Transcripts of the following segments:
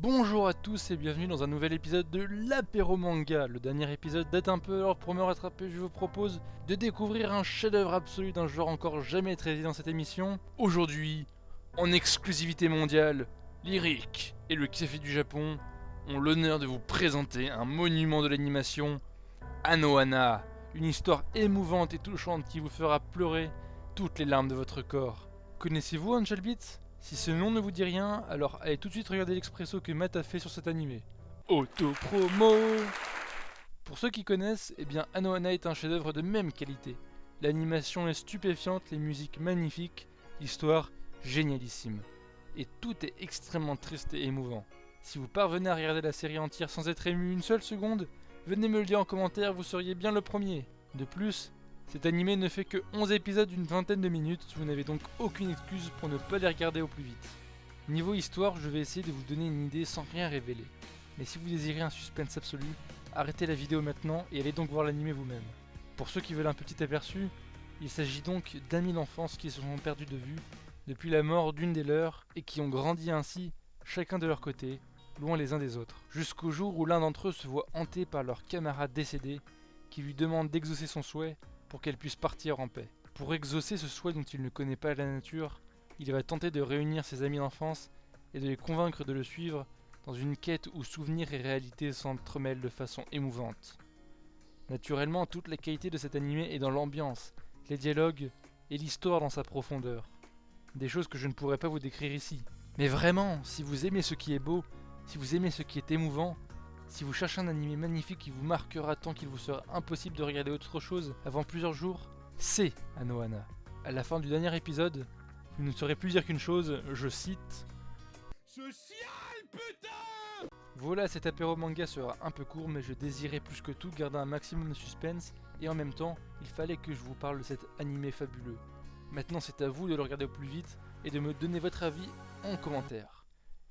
Bonjour à tous et bienvenue dans un nouvel épisode de l'apéro manga. Le dernier épisode date un peu, alors pour me rattraper je vous propose de découvrir un chef-d'œuvre absolu d'un genre encore jamais traité dans cette émission. Aujourd'hui, en exclusivité mondiale, Lyric et le Café du Japon ont l'honneur de vous présenter un monument de l'animation, Anohana, une histoire émouvante et touchante qui vous fera pleurer toutes les larmes de votre corps. Connaissez-vous Angel Beats? Si ce nom ne vous dit rien, alors allez tout de suite regarder l'expresso que Matt a fait sur cet animé. Auto-promo. Pour ceux qui connaissent, eh bien Anohana est un chef-d'œuvre de même qualité. L'animation est stupéfiante, les musiques magnifiques, l'histoire génialissime. Et tout est extrêmement triste et émouvant. Si vous parvenez à regarder la série entière sans être ému une seule seconde, venez me le dire en commentaire, vous seriez bien le premier. De plus, cet animé ne fait que 11 épisodes d'une vingtaine de minutes, vous n'avez donc aucune excuse pour ne pas les regarder au plus vite. Niveau histoire, je vais essayer de vous donner une idée sans rien révéler. Mais si vous désirez un suspense absolu, arrêtez la vidéo maintenant et allez donc voir l'animé vous-même. Pour ceux qui veulent un petit aperçu, il s'agit donc d'amis d'enfance qui se sont perdus de vue depuis la mort d'une des leurs et qui ont grandi ainsi, chacun de leur côté, loin les uns des autres, jusqu'au jour où l'un d'entre eux se voit hanté par leur camarade décédé qui lui demande d'exaucer son souhait pour qu'elle puisse partir en paix. Pour exaucer ce souhait dont il ne connaît pas la nature, il va tenter de réunir ses amis d'enfance et de les convaincre de le suivre dans une quête où souvenirs et réalité s'entremêlent de façon émouvante. Naturellement, toute la qualité de cet animé est dans l'ambiance, les dialogues et l'histoire dans sa profondeur. Des choses que je ne pourrais pas vous décrire ici. Mais vraiment, si vous aimez ce qui est beau, si vous aimez ce qui est émouvant, si vous cherchez un animé magnifique qui vous marquera tant qu'il vous sera impossible de regarder autre chose avant plusieurs jours, c'est Anohana. À la fin du dernier épisode, vous ne saurez plus dire qu'une chose, je cite: Je chiale, putain! Voilà, cet apéro manga sera un peu court, mais je désirais plus que tout garder un maximum de suspense, et en même temps, il fallait que je vous parle de cet animé fabuleux. Maintenant, c'est à vous de le regarder au plus vite, et de me donner votre avis en commentaire.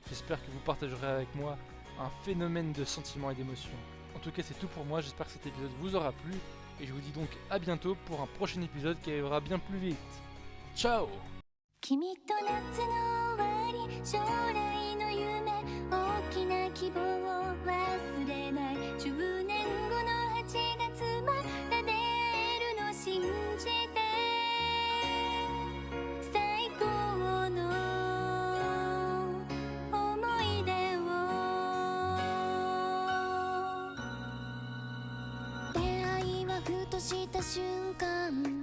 J'espère que vous partagerez avec moi un phénomène de sentiments et d'émotions. En tout cas, c'est tout pour moi, j'espère que cet épisode vous aura plu, et je vous dis donc à bientôt pour un prochain épisode qui arrivera bien plus vite. Ciao! 君と夏の終わり将来の夢大きな希望を忘れない10年後の8月また出会えるの信じて最高の思い出を出会いはふとした瞬間